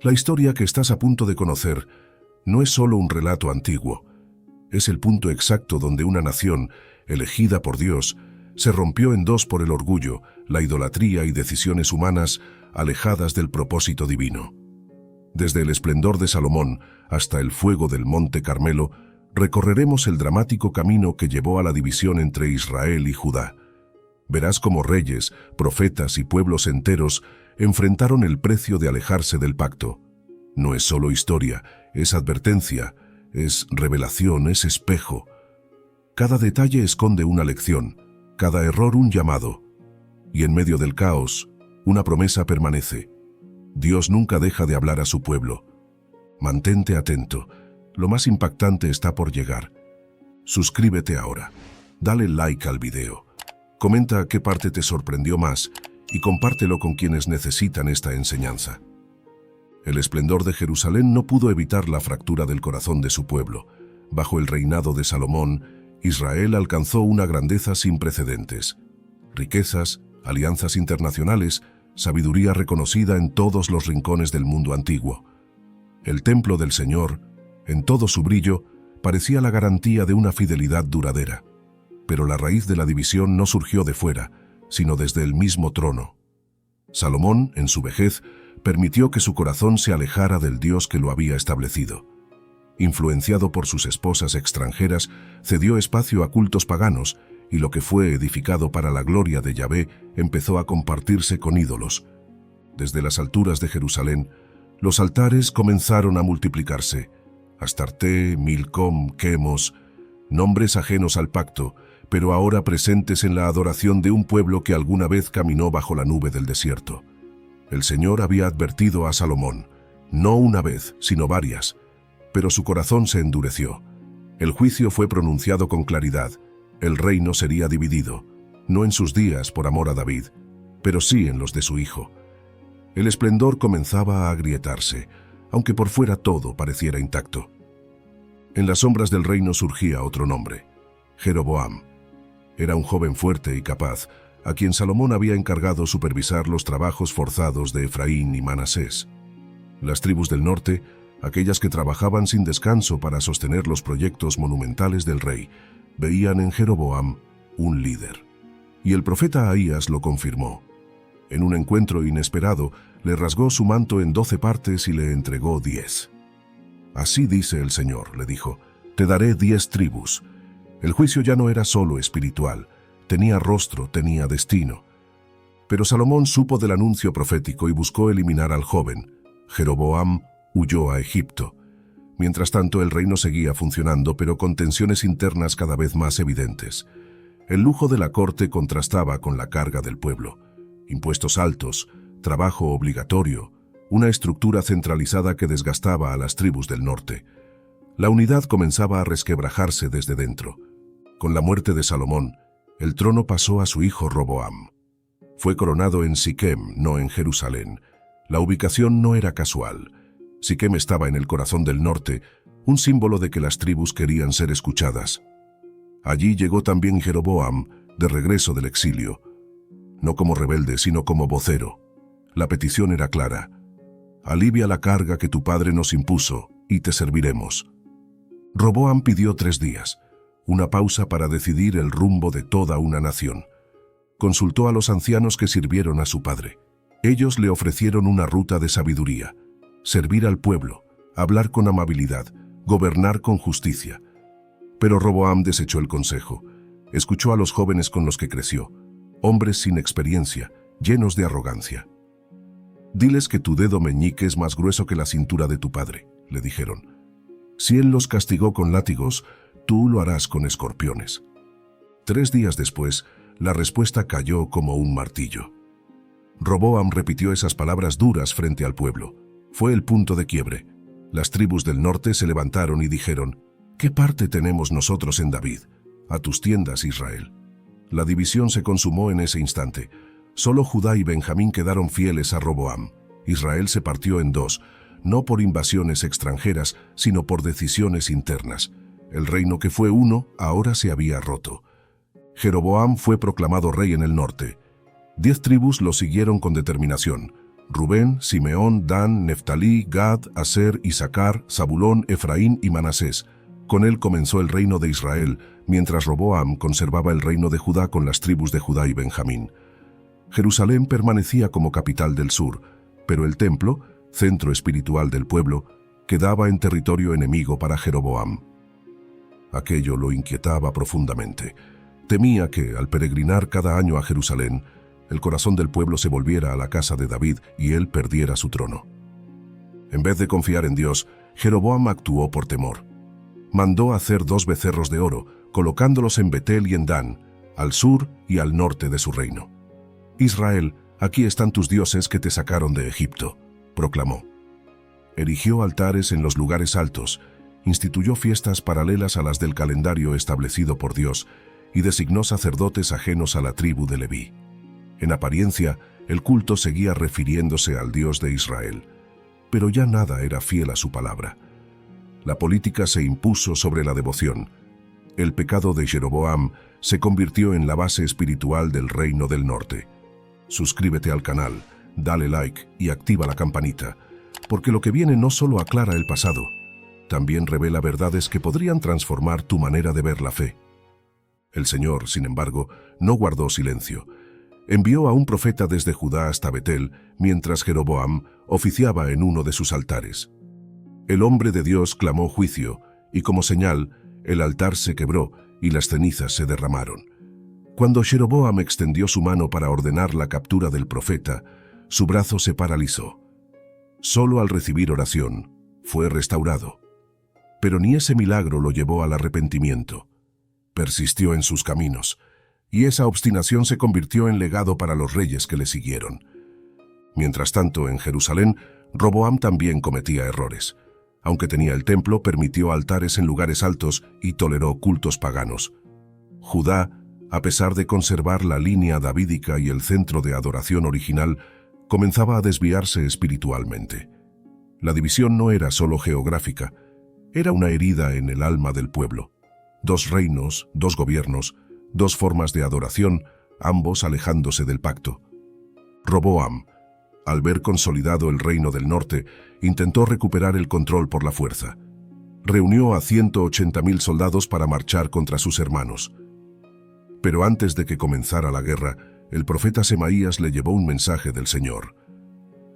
La historia que estás a punto de conocer no es solo un relato antiguo, es el punto exacto donde una nación, elegida por Dios, se rompió en dos por el orgullo, la idolatría y decisiones humanas alejadas del propósito divino. Desde el esplendor de Salomón hasta el fuego del Monte Carmelo, recorreremos el dramático camino que llevó a la división entre Israel y Judá. Verás cómo reyes, profetas y pueblos enteros enfrentaron el precio de alejarse del pacto. No es solo historia, es advertencia, es revelación, es espejo. Cada detalle esconde una lección, cada error un llamado. Y en medio del caos, una promesa permanece. Dios nunca deja de hablar a su pueblo. Mantente atento, lo más impactante está por llegar. Suscríbete ahora, dale like al video, comenta qué parte te sorprendió más y compártelo con quienes necesitan esta enseñanza. El esplendor de Jerusalén no pudo evitar la fractura del corazón de su pueblo. Bajo el reinado de Salomón, Israel alcanzó una grandeza sin precedentes. Riquezas, alianzas internacionales, sabiduría reconocida en todos los rincones del mundo antiguo. El templo del Señor, en todo su brillo, parecía la garantía de una fidelidad duradera. Pero la raíz de la división no surgió de fuera, sino desde el mismo trono. Salomón, en su vejez, permitió que su corazón se alejara del Dios que lo había establecido. Influenciado por sus esposas extranjeras, cedió espacio a cultos paganos, y lo que fue edificado para la gloria de Yahvé empezó a compartirse con ídolos. Desde las alturas de Jerusalén, los altares comenzaron a multiplicarse. Astarté, Milcom, Quemos, nombres ajenos al pacto, pero ahora presentes en la adoración de un pueblo que alguna vez caminó bajo la nube del desierto. El Señor había advertido a Salomón, no una vez, sino varias, pero su corazón se endureció. El juicio fue pronunciado con claridad. El reino sería dividido, no en sus días por amor a David, pero sí en los de su hijo. El esplendor comenzaba a agrietarse, aunque por fuera todo pareciera intacto. En las sombras del reino surgía otro nombre, Jeroboam. Era un joven fuerte y capaz, a quien Salomón había encargado supervisar los trabajos forzados de Efraín y Manasés. Las tribus del norte, aquellas que trabajaban sin descanso para sostener los proyectos monumentales del rey, veían en Jeroboam un líder. Y el profeta Ahías lo confirmó. En un encuentro inesperado, le rasgó su manto en 12 partes y le entregó 10. Así dice el Señor, le dijo, te daré 10 tribus. El juicio ya no era solo espiritual, tenía rostro, tenía destino. Pero Salomón supo del anuncio profético y buscó eliminar al joven. Jeroboam huyó a Egipto. Mientras tanto, el reino seguía funcionando, pero con tensiones internas cada vez más evidentes. El lujo de la corte contrastaba con la carga del pueblo. Impuestos altos, trabajo obligatorio, una estructura centralizada que desgastaba a las tribus del norte. La unidad comenzaba a resquebrajarse desde dentro. Con la muerte de Salomón, el trono pasó a su hijo Roboam. Fue coronado en Siquem, no en Jerusalén. La ubicación no era casual. Siquem estaba en el corazón del norte, un símbolo de que las tribus querían ser escuchadas. Allí llegó también Jeroboam, de regreso del exilio. No como rebelde, sino como vocero. La petición era clara. Alivia la carga que tu padre nos impuso, y te serviremos. Roboam pidió 3 días, una pausa para decidir el rumbo de toda una nación. Consultó a los ancianos que sirvieron a su padre. Ellos le ofrecieron una ruta de sabiduría. Servir al pueblo, hablar con amabilidad, gobernar con justicia. Pero Roboam desechó el consejo. Escuchó a los jóvenes con los que creció, hombres sin experiencia, llenos de arrogancia. Diles que tu dedo meñique es más grueso que la cintura de tu padre, le dijeron. Si él los castigó con látigos, tú lo harás con escorpiones. 3 días después, la respuesta cayó como un martillo. Roboam repitió esas palabras duras frente al pueblo. Fue el punto de quiebre. Las tribus del norte se levantaron y dijeron, ¿qué parte tenemos nosotros en David? A tus tiendas, Israel. La división se consumó en ese instante. Solo Judá y Benjamín quedaron fieles a Roboam. Israel se partió en 2, no por invasiones extranjeras, sino por decisiones internas. El reino que fue uno, ahora se había roto. Jeroboam fue proclamado rey en el norte. 10 tribus lo siguieron con determinación. Rubén, Simeón, Dan, Neftalí, Gad, Aser, Isaacar, Zabulón, Efraín y Manasés. Con él comenzó el reino de Israel, mientras Roboam conservaba el reino de Judá con las tribus de Judá y Benjamín. Jerusalén permanecía como capital del sur, pero el templo, centro espiritual del pueblo, quedaba en territorio enemigo para Jeroboam. Aquello lo inquietaba profundamente. Temía que, al peregrinar cada año a Jerusalén, el corazón del pueblo se volviera a la casa de David y él perdiera su trono. En vez de confiar en Dios, Jeroboam actuó por temor. Mandó hacer 2 becerros de oro, colocándolos en Betel y en Dan, al sur y al norte de su reino. «Israel, aquí están tus dioses que te sacaron de Egipto», proclamó. Erigió altares en los lugares altos, instituyó fiestas paralelas a las del calendario establecido por Dios y designó sacerdotes ajenos a la tribu de Leví. En apariencia, el culto seguía refiriéndose al Dios de Israel, pero ya nada era fiel a su palabra. La política se impuso sobre la devoción. El pecado de Jeroboam se convirtió en la base espiritual del reino del norte. Suscríbete al canal, dale like y activa la campanita, porque lo que viene no solo aclara el pasado, también revela verdades que podrían transformar tu manera de ver la fe. El Señor, sin embargo, no guardó silencio. Envió a un profeta desde Judá hasta Betel, mientras Jeroboam oficiaba en uno de sus altares. El hombre de Dios clamó juicio, y como señal, el altar se quebró y las cenizas se derramaron. Cuando Jeroboam extendió su mano para ordenar la captura del profeta, su brazo se paralizó. Solo al recibir oración, fue restaurado. Pero ni ese milagro lo llevó al arrepentimiento. Persistió en sus caminos, y esa obstinación se convirtió en legado para los reyes que le siguieron. Mientras tanto, en Jerusalén, Roboam también cometía errores. Aunque tenía el templo, permitió altares en lugares altos y toleró cultos paganos. Judá, a pesar de conservar la línea davídica y el centro de adoración original, comenzaba a desviarse espiritualmente. La división no era solo geográfica, era una herida en el alma del pueblo. 2 reinos, 2 gobiernos, 2 formas de adoración, ambos alejándose del pacto. Roboam, al ver consolidado el reino del norte, intentó recuperar el control por la fuerza. Reunió a 180.000 soldados para marchar contra sus hermanos. Pero antes de que comenzara la guerra, el profeta Semaías le llevó un mensaje del Señor.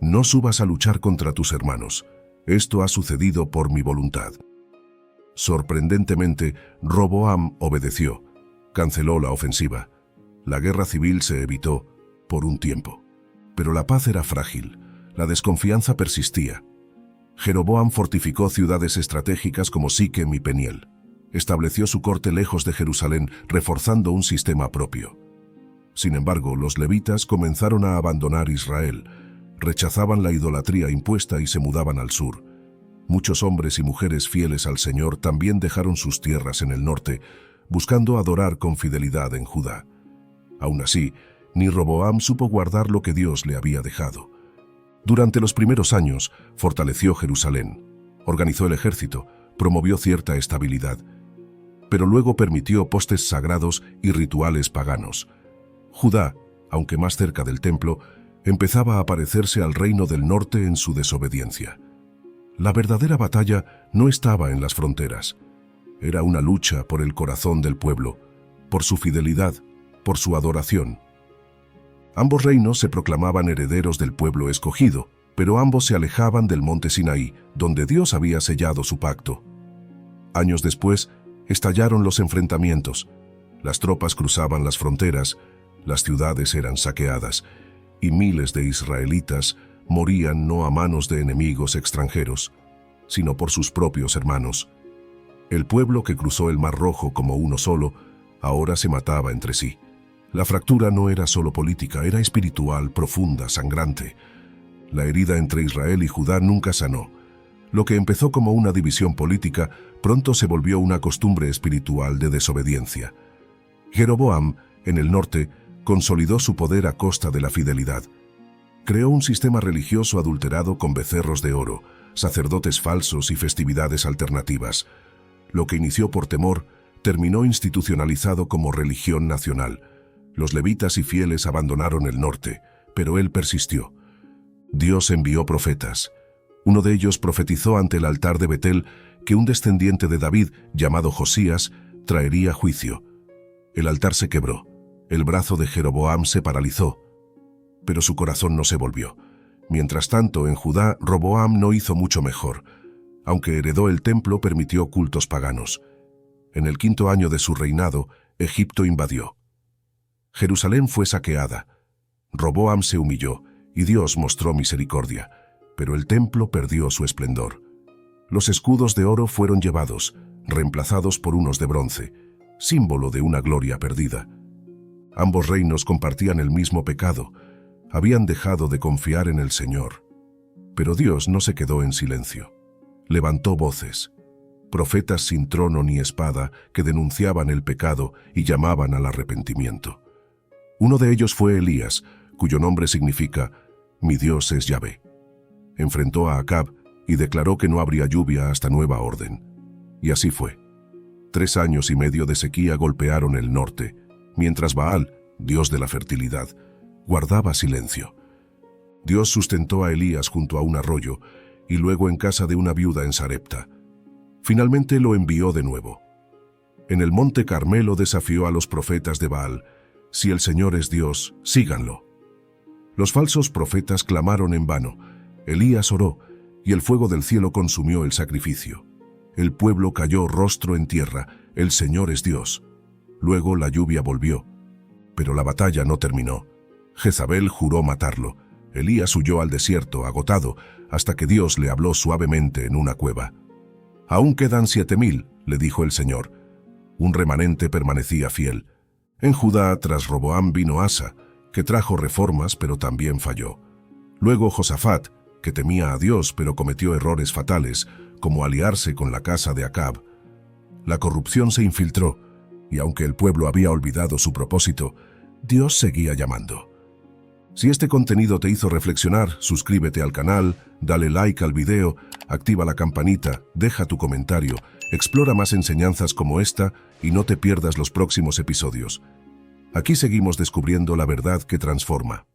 «No subas a luchar contra tus hermanos. Esto ha sucedido por mi voluntad». Sorprendentemente, Roboam obedeció. Canceló la ofensiva. La guerra civil se evitó por un tiempo. Pero la paz era frágil. La desconfianza persistía. Jeroboam fortificó ciudades estratégicas como Siquem y Peniel. Estableció su corte lejos de Jerusalén, reforzando un sistema propio. Sin embargo, los levitas comenzaron a abandonar Israel, rechazaban la idolatría impuesta y se mudaban al sur. Muchos hombres y mujeres fieles al Señor también dejaron sus tierras en el norte, buscando adorar con fidelidad en Judá. Aún así, ni Roboam supo guardar lo que Dios le había dejado. Durante los primeros años, fortaleció Jerusalén, organizó el ejército, promovió cierta estabilidad, pero luego permitió postes sagrados y rituales paganos. Judá, aunque más cerca del templo, empezaba a parecerse al reino del norte en su desobediencia. La verdadera batalla no estaba en las fronteras. Era una lucha por el corazón del pueblo, por su fidelidad, por su adoración. Ambos reinos se proclamaban herederos del pueblo escogido, pero ambos se alejaban del monte Sinaí, donde Dios había sellado su pacto. Años después, estallaron los enfrentamientos. Las tropas cruzaban las fronteras, las ciudades eran saqueadas, y miles de israelitas morían no a manos de enemigos extranjeros, sino por sus propios hermanos. El pueblo que cruzó el Mar Rojo como uno solo, ahora se mataba entre sí. La fractura no era solo política, era espiritual, profunda, sangrante. La herida entre Israel y Judá nunca sanó. Lo que empezó como una división política, pronto se volvió una costumbre espiritual de desobediencia. Jeroboam, en el norte, consolidó su poder a costa de la fidelidad. Creó un sistema religioso adulterado con becerros de oro, sacerdotes falsos y festividades alternativas. Lo que inició por temor, terminó institucionalizado como religión nacional. Los levitas y fieles abandonaron el norte, pero él persistió. Dios envió profetas. Uno de ellos profetizó ante el altar de Betel que un descendiente de David, llamado Josías, traería juicio. El altar se quebró, el brazo de Jeroboam se paralizó, pero su corazón no se volvió. Mientras tanto, en Judá, Roboam no hizo mucho mejor. Aunque heredó el templo, permitió cultos paganos. En el 5º año de su reinado, Egipto invadió. Jerusalén fue saqueada. Roboam se humilló, y Dios mostró misericordia, pero el templo perdió su esplendor. Los escudos de oro fueron llevados, reemplazados por unos de bronce, símbolo de una gloria perdida. Ambos reinos compartían el mismo pecado. Habían dejado de confiar en el Señor. Pero Dios no se quedó en silencio. Levantó voces, profetas sin trono ni espada, que denunciaban el pecado y llamaban al arrepentimiento. Uno de ellos fue Elías, cuyo nombre significa «Mi Dios es Yahvé». Enfrentó a Acab y declaró que no habría lluvia hasta nueva orden. Y así fue. 3 años y medio de sequía golpearon el norte, mientras Baal, dios de la fertilidad, guardaba silencio. Dios sustentó a Elías junto a un arroyo y luego en casa de una viuda en Sarepta. Finalmente lo envió de nuevo. En el monte Carmelo desafió a los profetas de Baal: «Si el Señor es Dios, síganlo». Los falsos profetas clamaron en vano. Elías oró, y el fuego del cielo consumió el sacrificio. El pueblo cayó rostro en tierra. El Señor es Dios. Luego la lluvia volvió, pero la batalla no terminó. Jezabel juró matarlo. Elías huyó al desierto, agotado, hasta que Dios le habló suavemente en una cueva. «Aún quedan 7,000», le dijo el Señor. Un remanente permanecía fiel. En Judá, tras Roboam, vino Asa, que trajo reformas, pero también falló. Luego Josafat, que temía a Dios, pero cometió errores fatales, como aliarse con la casa de Acab. La corrupción se infiltró, y aunque el pueblo había olvidado su propósito, Dios seguía llamando. Si este contenido te hizo reflexionar, suscríbete al canal, dale like al video, activa la campanita, deja tu comentario, explora más enseñanzas como esta y no te pierdas los próximos episodios. Aquí seguimos descubriendo la verdad que transforma.